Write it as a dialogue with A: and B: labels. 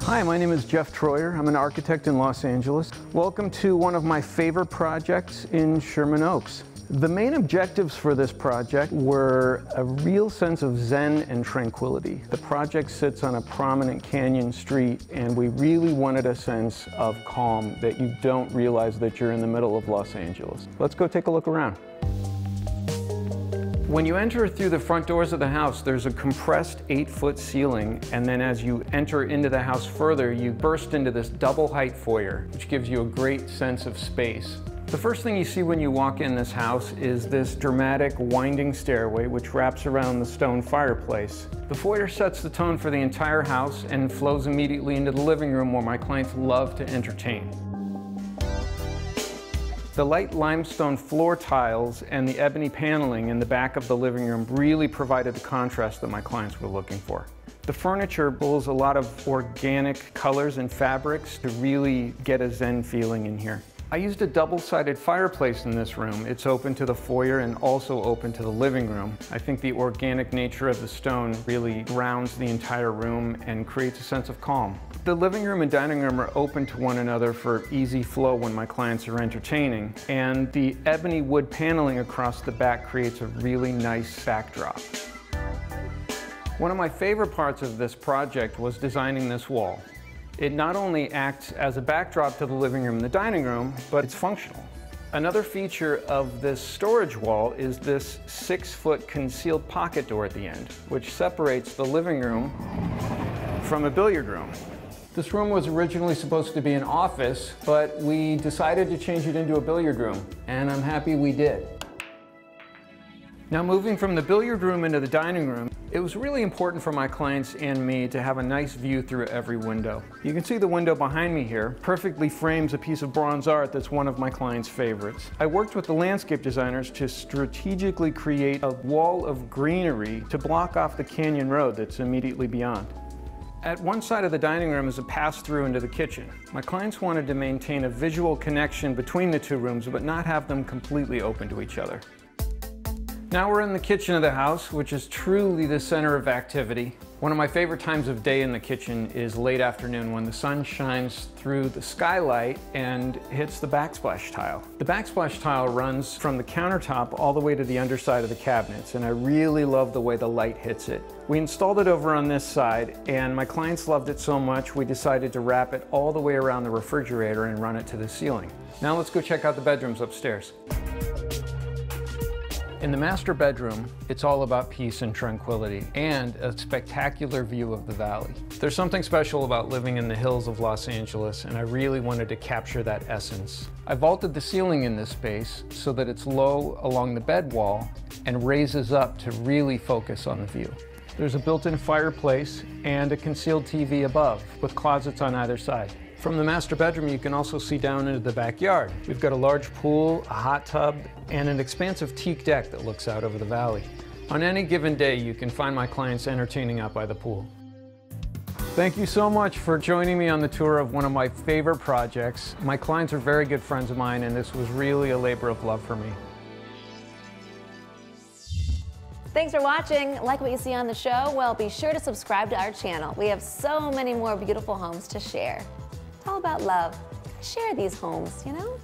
A: Hi, my name is Jeff Troyer. I'm an architect in Los Angeles. Welcome to one of my favorite projects in Sherman Oaks. The main objectives for this project were a real sense of zen and tranquility. The project sits on a prominent canyon street, and we really wanted a sense of calm that you don't realize that you're in the middle of Los Angeles. Let's go take a look around. When you enter through the front doors of the house, there's a compressed 8-foot ceiling, and then as you enter into the house further, you burst into this double-height foyer, which gives you a great sense of space. The first thing you see when you walk in this house is this dramatic winding stairway which wraps around the stone fireplace. The foyer sets the tone for the entire house and flows immediately into the living room where my clients love to entertain. The light limestone floor tiles and the ebony paneling in the back of the living room really provided the contrast that my clients were looking for. The furniture pulls a lot of organic colors and fabrics to really get a zen feeling in here. I used a double-sided fireplace in this room. It's open to the foyer and also open to the living room. I think the organic nature of the stone really grounds the entire room and creates a sense of calm. The living room and dining room are open to one another for easy flow when my clients are entertaining, and the ebony wood paneling across the back creates a really nice backdrop. One of my favorite parts of this project was designing this wall. It not only acts as a backdrop to the living room and the dining room, but it's functional. Another feature of this storage wall is this 6-foot concealed pocket door at the end, which separates the living room from a billiard room. This room was originally supposed to be an office, but we decided to change it into a billiard room, and I'm happy we did. Now, moving from the billiard room into the dining room, it was really important for my clients and me to have a nice view through every window. You can see the window behind me here perfectly frames a piece of bronze art that's one of my clients' favorites. I worked with the landscape designers to strategically create a wall of greenery to block off the canyon road that's immediately beyond. At one side of the dining room is a pass-through into the kitchen. My clients wanted to maintain a visual connection between the two rooms, but not have them completely open to each other. Now we're in the kitchen of the house, which is truly the center of activity. One of my favorite times of day in the kitchen is late afternoon when the sun shines through the skylight and hits the backsplash tile. The backsplash tile runs from the countertop all the way to the underside of the cabinets, and I really love the way the light hits it. We installed it over on this side, and my clients loved it so much we decided to wrap it all the way around the refrigerator and run it to the ceiling. Now let's go check out the bedrooms upstairs. In the master bedroom, it's all about peace and tranquility and a spectacular view of the valley. There's something special about living in the hills of Los Angeles, and I really wanted to capture that essence. I vaulted the ceiling in this space so that it's low along the bed wall and raises up to really focus on the view. There's a built-in fireplace and a concealed TV above, with closets on either side. From the master bedroom, you can also see down into the backyard. We've got a large pool, a hot tub, and an expansive teak deck that looks out over the valley. On any given day, you can find my clients entertaining out by the pool. Thank you so much for joining me on the tour of one of my favorite projects. My clients are very good friends of mine, and this was really a labor of love for me.
B: Thanks for watching. Like what you see on the show? Well, be sure to subscribe to our channel. We have so many more beautiful homes to share. It's all about love. Share these homes, you know?